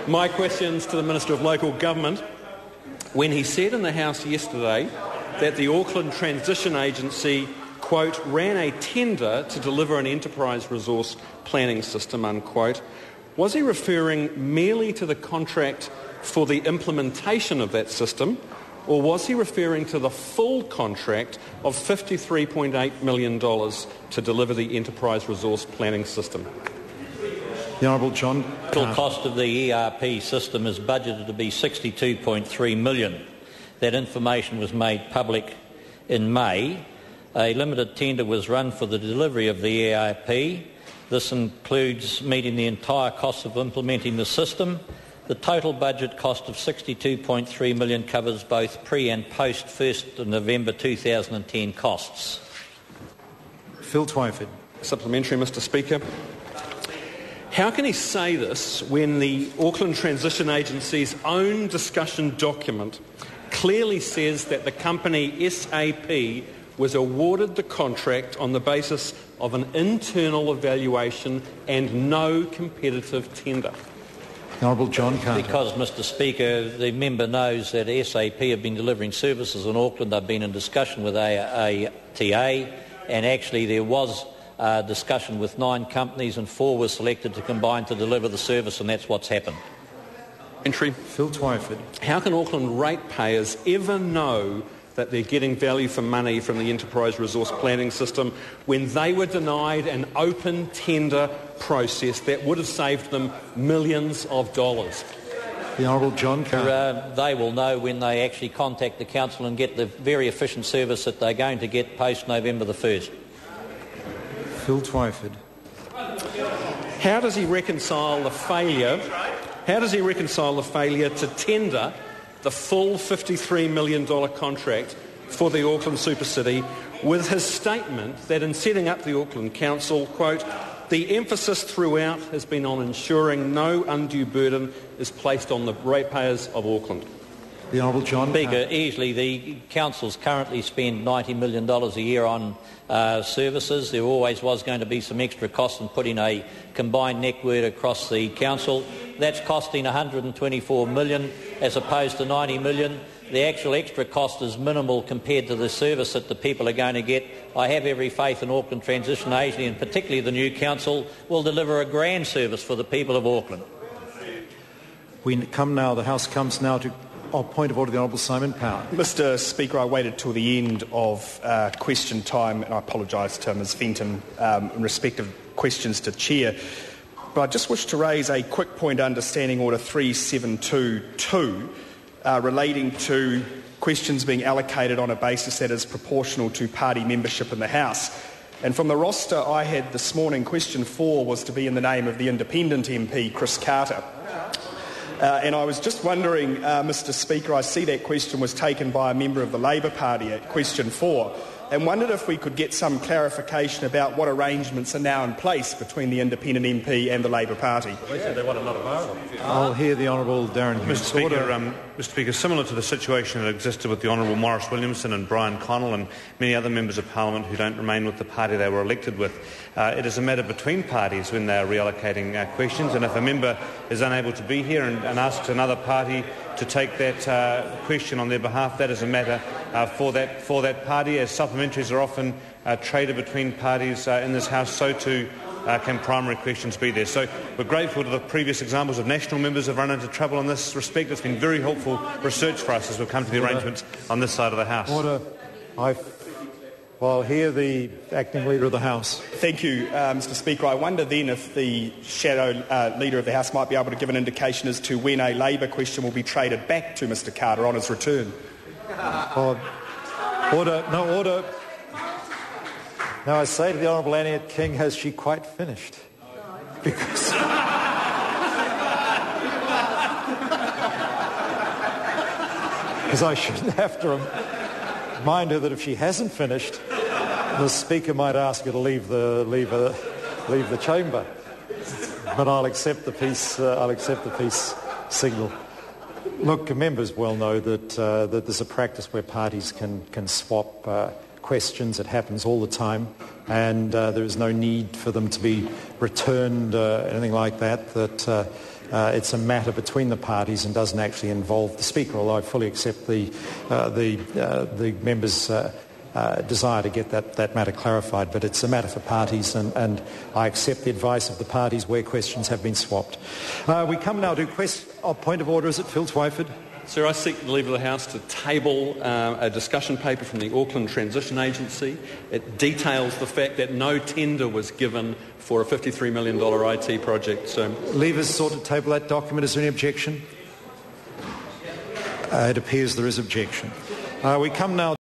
My question's to the Minister of Local Government. When he said in the House yesterday that the Auckland Transition Agency, quote, ran a tender to deliver an enterprise resource planning system, unquote, was he referring merely to the contract for the implementation of that system, or was he referring to the full contract of $53.8 million to deliver the enterprise resource planning system? The Honourable John. The total cost of the ERP system is budgeted to be $62.3 million. That information was made public in May. A limited tender was run for the delivery of the ERP. This includes meeting the entire cost of implementing the system. The total budget cost of $62.3 million covers both pre- and post-1st of November 2010 costs. Phil Twyford. Supplementary, Mr Speaker. How can he say this when the Auckland Transition Agency's own discussion document clearly says that the company SAP was awarded the contract on the basis of an internal evaluation and no competitive tender? The Honourable John Carter. Because, Mr Speaker, the member knows that SAP have been delivering services in Auckland. They've been in discussion with ATA, and actually there was discussion with 9 companies and 4 were selected to combine to deliver the service, and that's what's happened. Entry. Phil Twyford. How can Auckland ratepayers ever know that they're getting value for money from the enterprise resource planning system when they were denied an open tender process that would have saved them millions of dollars? The Honourable John Carter. They will know when they actually contact the council and get the very efficient service that they're going to get post-November the 1st. Phil Twyford. How does he reconcile the failure to tender the full $53 million contract for the Auckland Super City with his statement that in setting up the Auckland Council, quote, the emphasis throughout has been on ensuring no undue burden is placed on the ratepayers of Auckland? The Honourable John Speaker, easily the councils currently spend $90 million a year on services. There always was going to be some extra costs in putting a combined network across the council. That's costing $124 million as opposed to $90 million. The actual extra cost is minimal compared to the service that the people are going to get. I have every faith in Auckland Transition Agency, and particularly the new council, will deliver a grand service for the people of Auckland. The House comes now to point of order, the Honourable Simon Power. Mr Speaker, I waited till the end of question time, and I apologise to Ms Fenton in respect of questions to Chair. But I just wish to raise a quick point under Standing Order 3722 relating to questions being allocated on a basis that is proportional to party membership in the House. And from the roster I had this morning, question 4 was to be in the name of the independent MP, Chris Carter. And I was just wondering, Mr Speaker, I see that question was taken by a member of the Labour Party at question 4, and wondered if we could get some clarification about what arrangements are now in place between the independent MP and the Labour Party. They said they want another vote. I'll hear the Honourable Darren Hughes. Mr Speaker, similar to the situation that existed with the Honourable Maurice Williamson and Brian Connell and many other members of Parliament who don't remain with the party they were elected with, it is a matter between parties when they are reallocating questions, and if a member is unable to be here and asks another party to take that question on their behalf, that is a matter for that party. As supplementaries are often traded between parties in this House, so too can primary questions be there. So we're grateful to the previous examples of national members who have run into trouble in this respect. It's been very helpful research for us as we've come to the arrangements on this side of the House. Order. I'll hear the acting leader of the House. Thank you, Mr Speaker. I wonder then if the shadow leader of the House might be able to give an indication as to when a Labour question will be traded back to Mr Carter on his return. Order. No, order. Now I say to the Honourable Anniette King, has she quite finished? Because I shouldn't have to remind her that if she hasn't finished, the Speaker might ask her to leave the chamber. But I'll accept the peace signal. Look, members well know that there's a practice where parties can swap questions. It happens all the time, and there is no need for them to be returned, anything like that. That it's a matter between the parties and doesn't actually involve the Speaker, although I fully accept the members' desire to get that matter clarified. But it's a matter for parties, and I accept the advice of the parties where questions have been swapped. We come now to point of order. Is it Phil Twyford? Sir, I seek the leave of the House to table a discussion paper from the Auckland Transition Agency. It details the fact that no tender was given for a $53 million IT project. So, Leavers sought to table that document. Is there any objection? It appears there is objection. We come now